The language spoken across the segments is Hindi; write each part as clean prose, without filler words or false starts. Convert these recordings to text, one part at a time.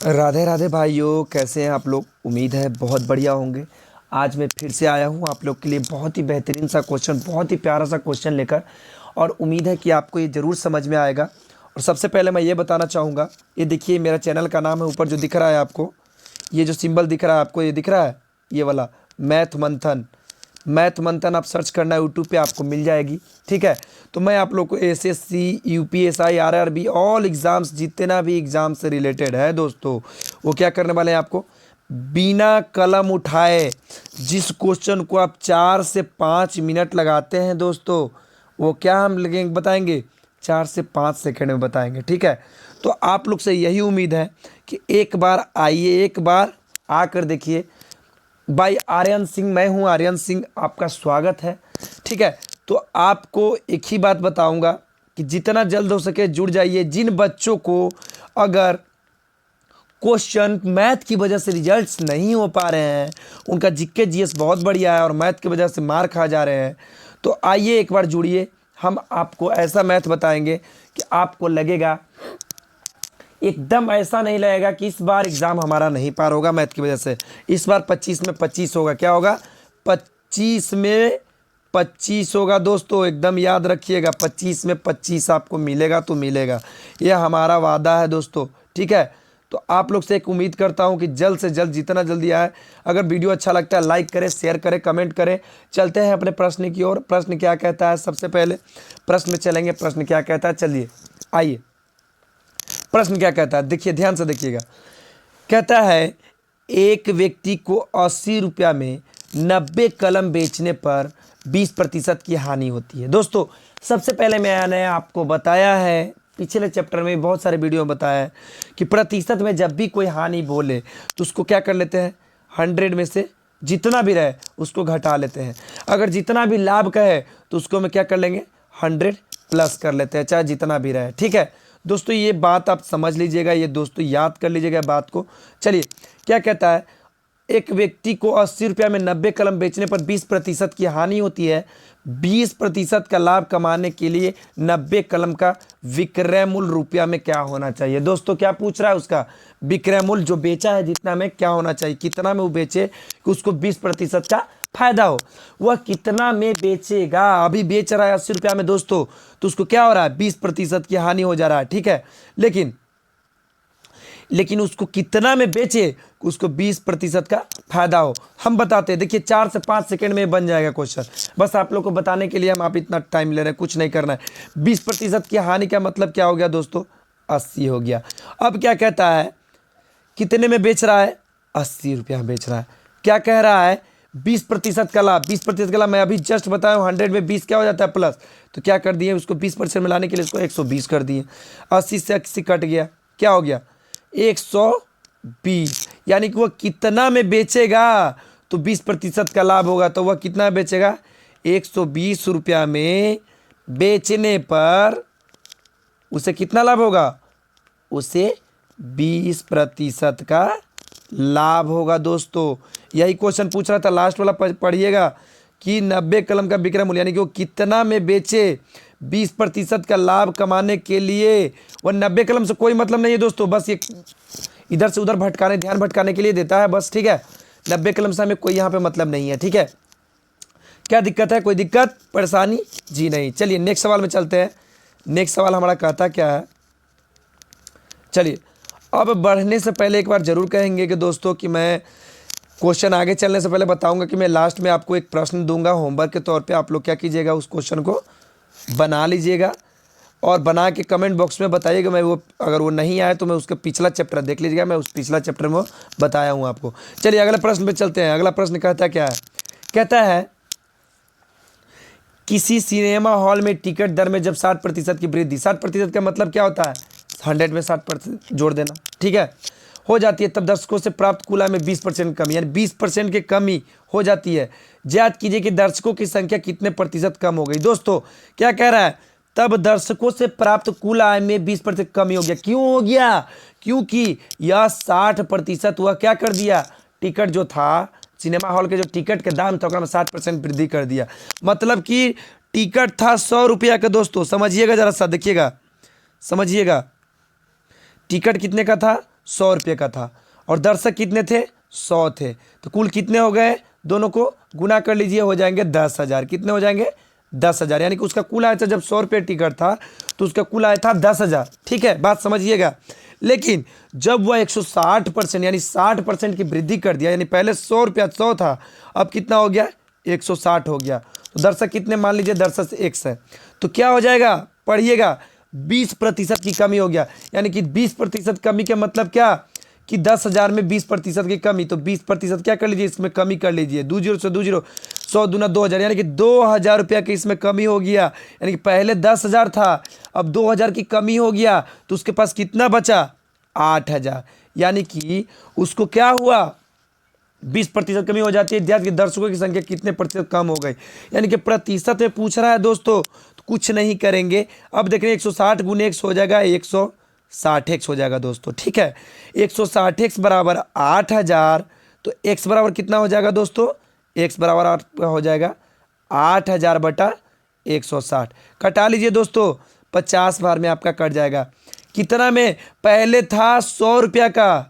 राधे राधे भाइयों, कैसे हैं आप लोग। उम्मीद है बहुत बढ़िया होंगे। आज मैं फिर से आया हूं आप लोग के लिए बहुत ही बेहतरीन सा क्वेश्चन, बहुत ही प्यारा सा क्वेश्चन लेकर। और उम्मीद है कि आपको ये ज़रूर समझ में आएगा। और सबसे पहले मैं ये बताना चाहूँगा, ये देखिए मेरा चैनल का नाम है, ऊपर जो दिख रहा है आपको, ये जो सिंबल दिख रहा है आपको, ये दिख रहा है, ये वाला मैथ मंथन। मैथ मंथन आप सर्च करना यूट्यूब पे, आपको मिल जाएगी। ठीक है, तो मैं आप लोग को SSC, UPSI, RRB, all exams, जितना भी एग्ज़ाम से रिलेटेड है दोस्तों, वो क्या करने वाले हैं आपको, बिना कलम उठाए जिस क्वेश्चन को आप 4 से 5 मिनट लगाते हैं दोस्तों, वो क्या हम लगेंगे बताएंगे, 4 से 5 सेकंड में बताएंगे। ठीक है, तो आप लोग से यही उम्मीद है कि एक बार आइए, एक बार आकर देखिए। भाई आर्यन सिंह, मैं हूं आर्यन सिंह, आपका स्वागत है। ठीक है, तो आपको एक ही बात बताऊंगा कि जितना जल्द हो सके जुड़ जाइए। जिन बच्चों को अगर क्वेश्चन मैथ की वजह से रिजल्ट्स नहीं हो पा रहे हैं, उनका जीके जीएस बहुत बढ़िया है और मैथ की वजह से मार खा जा रहे हैं, तो आइए एक बार जुड़िए। हम आपको ऐसा मैथ बताएंगे कि आपको लगेगा, एकदम ऐसा नहीं लगेगा कि इस बार एग्ज़ाम हमारा नहीं पार होगा मैथ की वजह से। इस बार 25 में 25 होगा। क्या होगा? 25 में 25 होगा दोस्तों, एकदम याद रखिएगा। 25 में 25 आपको मिलेगा तो मिलेगा, यह हमारा वादा है दोस्तों। ठीक है, तो आप लोग से एक उम्मीद करता हूं कि जल्द से जल्द, जितना जल्दी आए। अगर वीडियो अच्छा लगता है लाइक करें, शेयर करें, कमेंट करें। चलते हैं अपने प्रश्न की ओर। प्रश्न क्या कहता है, सबसे पहले प्रश्न में चलेंगे। प्रश्न क्या कहता है, चलिए आइए। प्रश्न क्या कहता है, देखिए ध्यान से देखिएगा। कहता है, एक व्यक्ति को 80 रुपया में 90 कलम बेचने पर 20% की हानि होती है। दोस्तों सबसे पहले मैंने आपको बताया है, पिछले चैप्टर में बहुत सारे वीडियो में बताया है कि प्रतिशत में जब भी कोई हानि बोले तो उसको क्या कर लेते हैं, 100 में से जितना भी रहे उसको घटा लेते हैं। अगर जितना भी लाभ का है तो उसको हम क्या कर लेंगे, 100 प्लस कर लेते हैं, चाहे जितना भी रहे। ठीक है दोस्तों, ये बात आप समझ लीजिएगा, ये दोस्तों याद कर लीजिएगा बात को। चलिए क्या कहता है, एक व्यक्ति को 80 रुपया में 90 कलम बेचने पर 20% की हानि होती है। 20% का लाभ कमाने के लिए 90 कलम का विक्रय मूल्य रुपया में क्या होना चाहिए। दोस्तों क्या पूछ रहा है, उसका विक्रय मूल्य जो बेचा है जितना में क्या होना चाहिए, कितना में वो बेचे कि उसको 20% का फायदा हो। वह कितना में बेचेगा, अभी बेच रहा है 80 रुपया में दोस्तों, तो उसको क्या हो रहा है, 20% की हानि हो जा रहा है। ठीक है, लेकिन उसको कितना में बेचे, उसको 20% का फायदा हो। हम बताते हैं, देखिए 4 से 5 सेकंड में बन जाएगा क्वेश्चन। बस आप लोग को बताने के लिए हम आप इतना टाइम ले रहे हैं, कुछ नहीं करना है। 20% की हानि का मतलब क्या हो गया दोस्तों, 80 हो गया। अब क्या कहता है, कितने में बेच रहा है, 80 रुपया में बेच रहा है। क्या कह रहा है, 20% का लाभ। 20% का लाभ मैं अभी जस्ट बताया हूँ, 100 में 20 क्या हो जाता है, प्लस। तो क्या कर दिए, उसको 20% में लाने के लिए इसको 120 कर दिए। 80 से 80 कट गया, क्या हो गया, 120। यानी कि वह कितना में बेचेगा तो 20% का लाभ होगा, तो वह कितना में बेचेगा, 120 रुपया में बेचने पर उसे कितना लाभ होगा, उसे 20% का लाभ होगा दोस्तों। यही क्वेश्चन पूछ रहा था, लास्ट वाला पढ़िएगा कि 90 कलम का विक्रय मूल्य, यानी कि वो कितना में बेचे 20% का लाभ कमाने के लिए। वह 90 कलम से कोई मतलब नहीं है दोस्तों, बस ये इधर से उधर भटकाने, ध्यान भटकाने के लिए देता है बस। ठीक है, 90 कलम से हमें कोई यहाँ पे मतलब नहीं है। ठीक है, क्या दिक्कत है, कोई दिक्कत परेशानी जी नहीं। चलिए नेक्स्ट सवाल में चलते हैं। नेक्स्ट सवाल हमारा कहता क्या है, चलिए अब बढ़ने से पहले एक बार जरूर कहेंगे कि दोस्तों कि मैं क्वेश्चन आगे चलने से पहले बताऊंगा कि मैं लास्ट में आपको एक प्रश्न दूंगा होमवर्क के तौर पे। आप लोग क्या कीजिएगा, उस क्वेश्चन को बना लीजिएगा और बना के कमेंट बॉक्स में बताइएगा। मैं वो, अगर वो नहीं आए तो मैं उसका पिछला चैप्टर देख लीजिएगा, मैं उस पिछला चैप्टर में बताया हूँ आपको। चलिए अगले प्रश्न पे चलते हैं। अगला प्रश्न कहता क्या है, कहता है, किसी सिनेमा हॉल में टिकट दर में जब 60% की वृद्धि, 60% का मतलब क्या होता है, 100 में 60% जोड़ देना, ठीक है, हो जाती है, तब दर्शकों से प्राप्त कुल आय में 20% कमी, यानी 20% की कमी हो जाती है। ज्ञात कीजिए कि दर्शकों की संख्या कितने प्रतिशत कम हो गई। दोस्तों क्या कह रहा है, तब दर्शकों से प्राप्त कुल आय में 20% कमी हो गया। क्यों हो गया, क्योंकि यह 60% वह क्या कर दिया, टिकट जो था, सिनेमा हॉल के जो टिकट के दाम था उसमें 60% वृद्धि कर दिया। मतलब कि टिकट था 100 रुपया का दोस्तों, समझिएगा जरा सा, देखिएगा समझिएगा, टिकट कितने का था, 100 रुपये का था और दर्शक कितने थे, 100 थे। तो कुल कितने हो गए, दोनों को गुना कर लीजिए, हो जाएंगे 10,000। कितने हो जाएंगे, 10,000। यानी कि उसका कुल आया था, जब 100 रुपये टिकट था तो उसका कुल आया था 10,000। ठीक है, बात समझिएगा। लेकिन जब वह 160% यानी 60% की वृद्धि कर दिया, यानी पहले 100 रुपया 100 था, अब कितना हो गया, 160 हो गया। तो दर्शक कितने, मान लीजिए दर्शक X है, तो क्या हो जाएगा, पढ़िएगा, 20% की कमी हो गया। यानी कि 20% कमी का मतलब क्या, कि 10,000 में 20% की कमी, तो 20% क्या कर लीजिए, इसमें कमी कर लीजिए, 2 जीरो से 2 जीरो, 100 दूना 2,000, यानी कि 2,000 रुपया की इसमें कमी हो गया। यानी कि पहले 10,000 था, अब 2,000 की कमी हो गया, तो उसके पास कितना बचा, 8,000। यानी कि उसको क्या हुआ, 20% कमी हो जाती है। विद्यार्थी के दर्शकों की संख्या कितने प्रतिशत कम हो गई, यानी कि प्रतिशत में पूछ रहा है दोस्तों, तो कुछ नहीं करेंगे। अब देख रहे हैं 160 गुने x हो जाएगा 160x हो जाएगा दोस्तों। ठीक है, 160x बराबर 8,000, तो x बराबर कितना हो जाएगा दोस्तों, x बराबर हो जाएगा 8,000 बटा 160। कटा लीजिए दोस्तों, 50 बार में आपका कट जाएगा। कितना में, पहले था 100 रुपया का,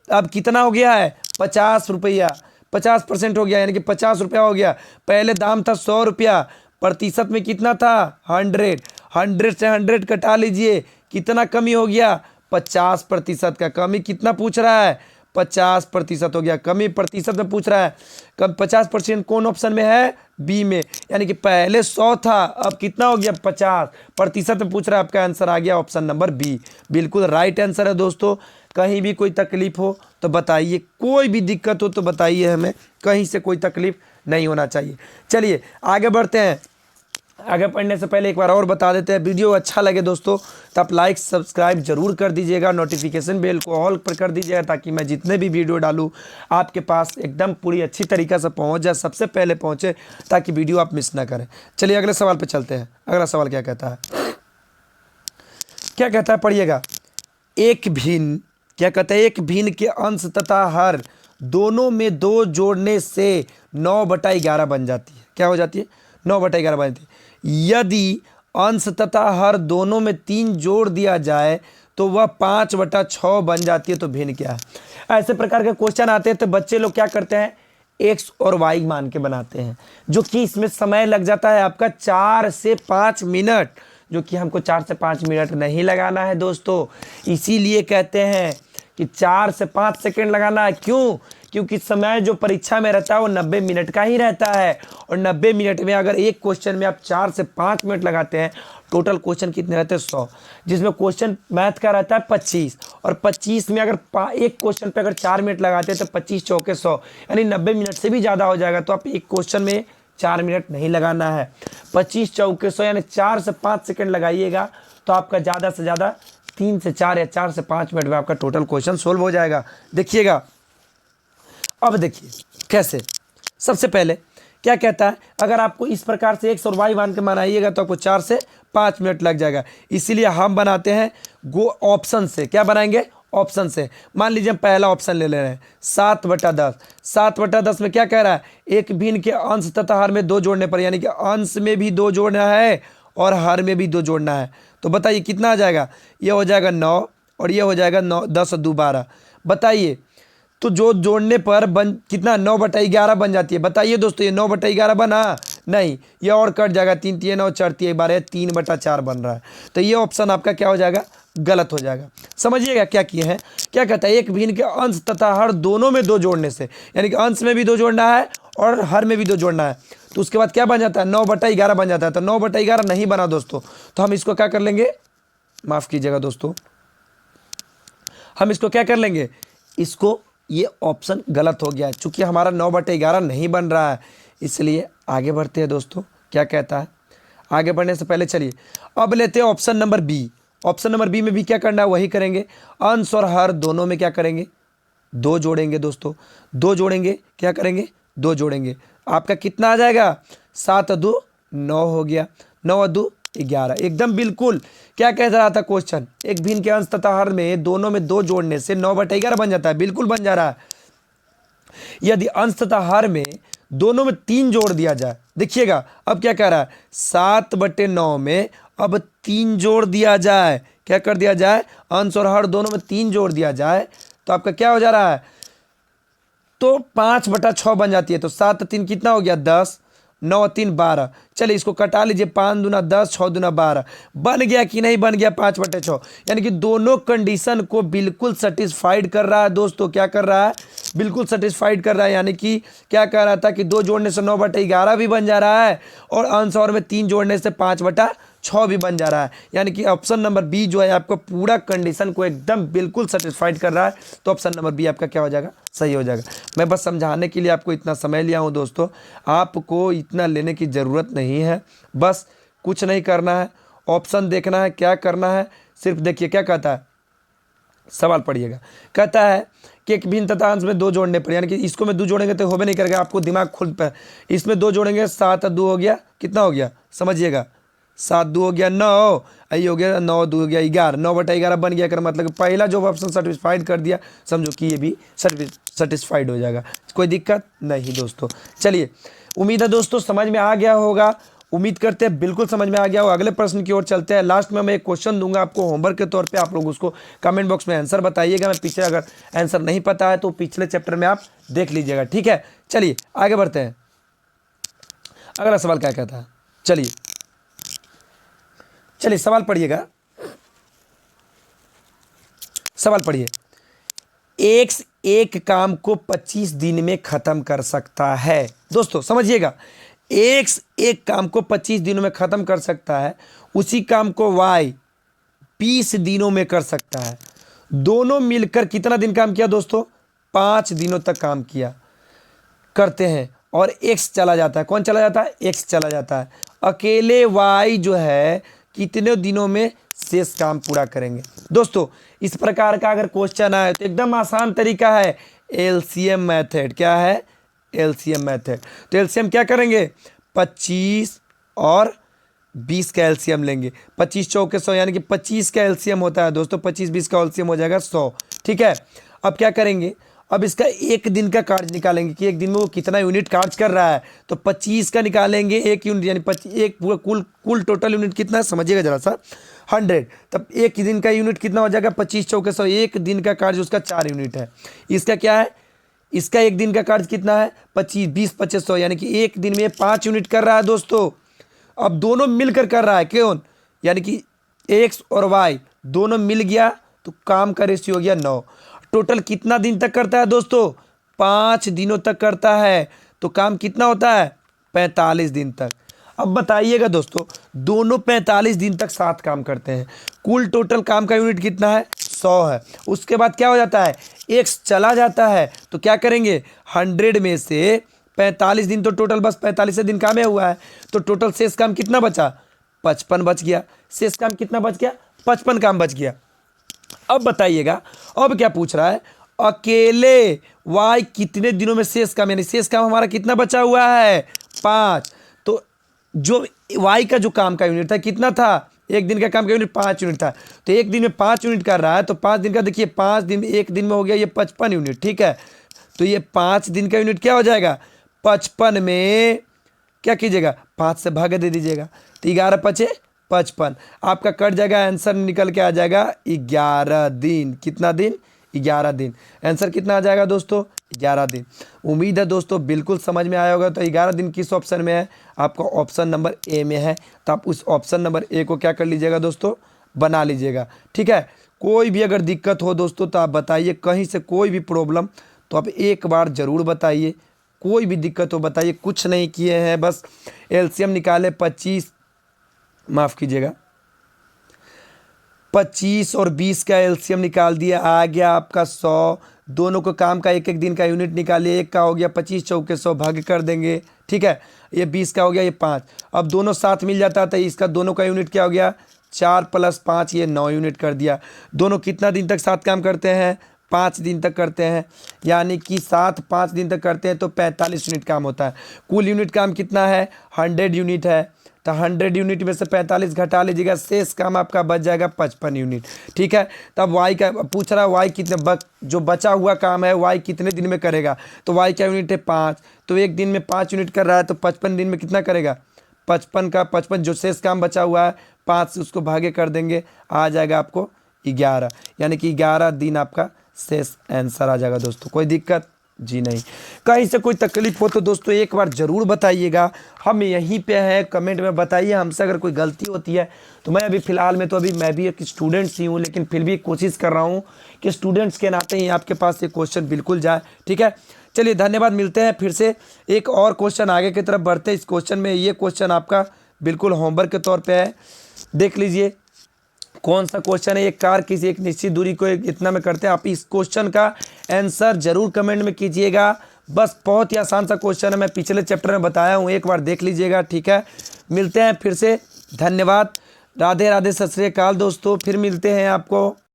अब कितना हो गया है, 50 रुपया, 50% हो गया, यानी कि 50 रुपया हो गया। पहले दाम था 100 रुपया, प्रतिशत में कितना था, 100। 100 से 100 कटा लीजिए, कितना कमी हो गया, 50% का कमी। कितना पूछ रहा है, 50% हो गया। कमी प्रतिशत में पूछ रहा है, कम 50% कौन ऑप्शन में है, बी में। यानी कि पहले 100 था, अब कितना हो गया, 50% में पूछ रहा है। आपका आंसर आ गया ऑप्शन नंबर बी, बिल्कुल राइट आंसर है दोस्तों। कहीं भी कोई तकलीफ हो तो बताइए, कोई भी दिक्कत हो तो बताइए, हमें कहीं से कोई तकलीफ नहीं होना चाहिए। चलिए आगे बढ़ते हैं। आगे पढ़ने से पहले एक बार और बता देते हैं, वीडियो अच्छा लगे दोस्तों तो आप लाइक सब्सक्राइब जरूर कर दीजिएगा, नोटिफिकेशन बेल को ऑल पर कर दीजिएगा, ताकि मैं जितने भी वीडियो डालूं आपके पास एकदम पूरी अच्छी तरीक़े से पहुंच जाए, सबसे पहले पहुंचे, ताकि वीडियो आप मिस ना करें। चलिए अगले सवाल पर चलते हैं। अगला सवाल क्या कहता है, क्या कहता है, पढ़िएगा। एक भिन्न, क्या कहता है, एक भिन्न के अंश तथा हर दोनों में 2 जोड़ने से 9/11 बन जाती है। क्या हो जाती है, 9/11 बन जाती है। यदि अंश तथा हर दोनों में 3 जोड़ दिया जाए तो वह 5/6 बन जाती है। तो भिन्न क्या है। ऐसे प्रकार के क्वेश्चन आते हैं तो बच्चे लोग क्या करते हैं, एक्स और वाई मान के बनाते हैं, जो कि इसमें समय लग जाता है आपका 4 से 5 मिनट, जो कि हमको 4 से 5 मिनट नहीं लगाना है दोस्तों। इसीलिए कहते हैं कि 4 से 5 सेकंड लगाना है। क्यों, क्योंकि समय जो परीक्षा में रहता है वो 90 मिनट का ही रहता है, और 90 मिनट में अगर एक क्वेश्चन में आप 4 से 5 मिनट लगाते हैं, टोटल क्वेश्चन कितने रहते हैं, 100, जिसमें क्वेश्चन मैथ का रहता है 25, और 25 में अगर एक क्वेश्चन पे अगर 4 मिनट लगाते हैं तो 25 चौके 100, यानी 90 मिनट से भी ज़्यादा हो जाएगा। तो आप एक क्वेश्चन में 4 मिनट नहीं लगाना है, 25 चौके 100 यानी 4 से 5 सेकंड लगाइएगा, तो आपका ज़्यादा से ज़्यादा 3 से 4 या 4 से 5 मिनट में आपका टोटल क्वेश्चन सोल्व हो जाएगा। देखिएगा, अब देखिए कैसे। सबसे पहले क्या कहता है, अगर आपको इस प्रकार से एक्स और वाई मान के बनाइएगा तो आपको 4 से 5 मिनट लग जाएगा। इसीलिए हम बनाते हैं गो ऑप्शन से। क्या बनाएंगे, ऑप्शन से। मान लीजिए हम पहला ऑप्शन ले रहे हैं, 7/10। 7/10 में क्या कह रहा है, एक भिन्न के अंश तथा हर में 2 जोड़ने पर, यानी कि अंश में भी 2 जोड़ना है और हर में भी 2 जोड़ना है। तो बताइए कितना आ जाएगा, ये हो जाएगा 9 और ये हो जाएगा 9, 10 और 2 12। बताइए, तो जो जोड़ने पर बन कितना, 9/11 बन जाती है। बताइए दोस्तों, ये 9/11 बना नहीं, ये और कट जाएगा, 3 3 9 4 3 12, 3/4 बन रहा है। तो ये ऑप्शन आपका क्या हो जाएगा, गलत हो जाएगा। समझिएगा क्या किए हैं। क्या कहता है, एक भिन्न के अंश तथा हर दोनों में 2 जोड़ने से, यानी कि अंश में भी 2 जोड़ना है और हर में भी 2 जोड़ना है। तो उसके बाद क्या बन जाता है, 9/11 बन जाता है। तो 9/11 नहीं बना दोस्तों, तो हम इसको क्या कर लेंगे, माफ़ कीजिएगा दोस्तों, हम इसको क्या कर लेंगे, इसको, ये ऑप्शन गलत हो गया है, चूंकि हमारा 9/11 नहीं बन रहा है। इसलिए आगे बढ़ते हैं दोस्तों। क्या कहता है, आगे बढ़ने से पहले चलिए अब लेते हैं option number B. Option number B में भी क्या करना है, वही करेंगे। अंश और हर दोनों में क्या करेंगे, 2 जोड़ेंगे दोस्तों, 2 जोड़ेंगे, क्या करेंगे, 2 जोड़ेंगे। आपका कितना आ जाएगा, 7 और 2 9 हो गया, 9 और 2 11। एकदम बिल्कुल क्या कह रहा था क्वेश्चन, एक भिन्न के अंश तथा हर में दोनों में 2 जोड़ने से 9/11 बन जाता है। बिल्कुल बन जा रहा है। यदि अंश तथा हर में दोनों में 3 जोड़ दिया जाए, देखिएगा अब क्या कह रहा है, 7/9 में अब 3 जोड़ दिया जाए, क्या कर दिया जाए, अंश और हर दोनों में 3 जोड़ दिया जाए तो आपका क्या हो जा रहा है, तो 5/6 बन जाती है। तो 7×3 कितना हो गया 10, 9×3 12। चलिए इसको कटा लीजिए, 5×2 = 10, 6×2 12। बन गया कि नहीं बन गया 5/6। यानी कि दोनों कंडीशन को बिल्कुल सेटिस्फाइड कर रहा है दोस्तों। क्या कर रहा है, बिल्कुल सेटिस्फाइड कर रहा है। यानी कि क्या कह रहा था कि 2 जोड़ने से 9/11 भी बन जा रहा है और अंश और में 3 जोड़ने से 5/6 भी बन जा रहा है। यानी कि ऑप्शन नंबर बी जो है आपको पूरा कंडीशन को एकदम बिल्कुल सेटिस्फाइड कर रहा है। तो ऑप्शन नंबर बी आपका क्या हो जाएगा, सही हो जाएगा। मैं बस समझाने के लिए आपको इतना समय लिया हूं दोस्तों, आपको इतना लेने की ज़रूरत नहीं है। बस कुछ नहीं करना है, ऑप्शन देखना है, क्या करना है सिर्फ देखिए क्या कहता है, सवाल पढ़िएगा। कहता है कि एक भिन्न तथा अंश में 2 जोड़ने पर, यानी कि इसको में 2 जोड़ेंगे तो होबे नहीं करेगा, आपको दिमाग खुल पर। इसमें 2 जोड़ेंगे 7 और 2 हो गया, कितना हो गया समझिएगा, 7×2 हो गया 9, यही हो गया 9×2 हो गया 11, 9/11 बन गया। कर मतलब पहला जो ऑप्शन सेटिस्फाइड कर दिया, समझो कि ये भी सेटिस्फाइड हो जाएगा, कोई दिक्कत नहीं दोस्तों। चलिए उम्मीद है दोस्तों समझ में आ गया होगा, उम्मीद करते हैं बिल्कुल समझ में आ गया हो। अगले प्रश्न की ओर चलते हैं। लास्ट में मैं एक क्वेश्चन दूंगा आपको होमवर्क के तौर पे, आप लोग उसको कमेंट बॉक्स में आंसर बताइएगा। मैं पीछे अगर आंसर नहीं पता है तो पिछले चैप्टर में आप देख लीजिएगा, ठीक है। चलिए आगे बढ़ते हैं, अगला सवाल क्या कहता है। चलिए सवाल पढ़िएगा, सवाल पढ़िए। एक्स एक काम को 25 दिन में खत्म कर सकता है। दोस्तों समझिएगा, एक्स एक काम को 25 दिनों में खत्म कर सकता है, उसी काम को वाई 20 दिनों में कर सकता है। दोनों मिलकर कितना दिन काम किया दोस्तों, 5 दिनों तक काम किया करते हैं और एक्स चला जाता है। कौन चला जाता है, एक्स चला जाता है। अकेले वाई जो है कितने दिनों में शेष काम पूरा करेंगे। दोस्तों इस प्रकार का अगर क्वेश्चन आए तो एकदम आसान तरीका है, एलसीएम मेथड। क्या है, एलसीएम मेथड। तो एलसीएम क्या करेंगे, 25 और 20 का एलसीएम लेंगे। 25 चौके 100, यानी कि 25 का एलसीएम होता है दोस्तों, 25-20 का एलसीएम हो जाएगा 100, ठीक है। अब क्या करेंगे, अब इसका एक दिन का कार्य निकालेंगे कि एक दिन में वो कितना यूनिट कार्य कर रहा है। तो 25 का निकालेंगे 1 यूनिट, यानी 25 एक पूरा कुल टोटल यूनिट कितना है समझिएगा जरा सा, 100। तब एक दिन का यूनिट कितना हो जाएगा, 25 चौके 100, एक दिन का कार्य उसका 4 यूनिट है। इसका क्या है, इसका एक दिन का कार्य कितना है, 25 20 2500, यानी कि एक दिन में 5 यूनिट कर रहा है दोस्तों। अब दोनों मिलकर कर रहा है, क्यों, यानी कि एक्स और वाई दोनों मिल गया तो काम का रेशियो हो गया 9। टोटल कितना दिन तक करता है दोस्तों, 5 दिनों तक करता है। तो काम कितना होता है, 45 दिन तक। अब बताइएगा दोस्तों, दोनों 45 दिन तक साथ काम करते हैं, कुल टोटल काम का यूनिट कितना है, 100 है। उसके बाद क्या हो जाता है, एक्स चला जाता है। तो क्या करेंगे, 100 में से 45 दिन, तो टोटल बस 45 दिन काम हुआ है। तो टोटल शेष काम कितना बचा, 55 बच गया। शेष काम कितना बच गया, 55 काम बच गया। अब बताइएगा, अब क्या पूछ रहा है, अकेले वाई कितने दिनों में शेष काम, यानी शेष काम हमारा कितना बचा हुआ है, 5। तो जो वाई का जो काम का यूनिट था कितना था, एक दिन का काम का यूनिट 5 यूनिट था। तो एक दिन में 5 यूनिट कर रहा है, तो 5 दिन का देखिए, 5 दिन एक दिन में हो गया ये 55 यूनिट, ठीक है। तो ये 5 दिन का यूनिट क्या हो जाएगा, 55 में क्या कीजिएगा, 5 से भाग दे दीजिएगा, तो 11 पचे 55, आपका कट जाएगा, आंसर निकल के आ जाएगा 11 दिन। कितना दिन, 11 दिन। आंसर कितना आ जाएगा दोस्तों, 11 दिन। उम्मीद है दोस्तों बिल्कुल समझ में आया होगा। तो 11 दिन किस ऑप्शन में है, आपका ऑप्शन नंबर ए में है। तो आप उस ऑप्शन नंबर ए को क्या कर लीजिएगा दोस्तों, बना लीजिएगा, ठीक है। कोई भी अगर दिक्कत हो दोस्तों तो आप बताइए, कहीं से कोई भी प्रॉब्लम तो आप एक बार ज़रूर बताइए, कोई भी दिक्कत हो बताइए। कुछ नहीं किए हैं, बस एलसीएम निकाले, 25 माफ़ कीजिएगा 25 और 20 का एलसीएम निकाल दिया, आ गया आपका 100। दोनों को काम का एक एक दिन का यूनिट निकालिए, एक का हो गया 25 चौके 100, भाग कर देंगे, ठीक है। ये 20 का हो गया, ये 5। अब दोनों साथ मिल जाता था, इसका दोनों का यूनिट क्या हो गया, 4 + 5, ये 9 यूनिट कर दिया। दोनों कितना दिन तक साथ काम करते हैं, 5 दिन तक करते हैं, यानी कि 5 दिन तक करते हैं तो 45 यूनिट काम होता है। कुल यूनिट काम कितना है, 100 यूनिट है। तो 100 यूनिट में से 45 घटा लीजिएगा, शेष काम आपका बच जाएगा 55 यूनिट, ठीक है। तब वाई का पूछ रहा है, वाई कितने जो बचा हुआ काम है वाई कितने दिन में करेगा। तो वाई का यूनिट है 5, तो एक दिन में 5 यूनिट कर रहा है, तो 55 दिन में कितना करेगा, 55 का 55 जो शेष काम बचा हुआ है 5 से उसको भागे कर देंगे, आ जाएगा आपको 11, यानी कि 11 दिन आपका शेष आंसर आ जाएगा दोस्तों। कोई दिक्कत जी नहीं। कहीं से कोई तकलीफ हो तो दोस्तों एक बार ज़रूर बताइएगा, हम यहीं पे हैं, कमेंट में बताइए। हमसे अगर कोई गलती होती है तो मैं अभी फ़िलहाल में तो अभी मैं भी एक स्टूडेंट्स ही हूँ, लेकिन फिर भी कोशिश कर रहा हूँ कि स्टूडेंट्स के नाते ही आपके पास ये क्वेश्चन बिल्कुल जाए। ठीक है, चलिए धन्यवाद, मिलते हैं फिर से एक और क्वेश्चन, आगे की तरफ बढ़ते हैं। इस क्वेश्चन में ये क्वेश्चन आपका बिल्कुल होमवर्क के तौर पर है, देख लीजिए कौन सा क्वेश्चन है। एक कार किसी एक निश्चित दूरी को इतना में करते हैं। आप इस क्वेश्चन का आंसर जरूर कमेंट में कीजिएगा, बस बहुत ही आसान सा क्वेश्चन है, मैं पिछले चैप्टर में बताया हूँ, एक बार देख लीजिएगा। ठीक है, मिलते हैं फिर से, धन्यवाद, राधे राधे, सत श्री अकाल दोस्तों, फिर मिलते हैं आपको।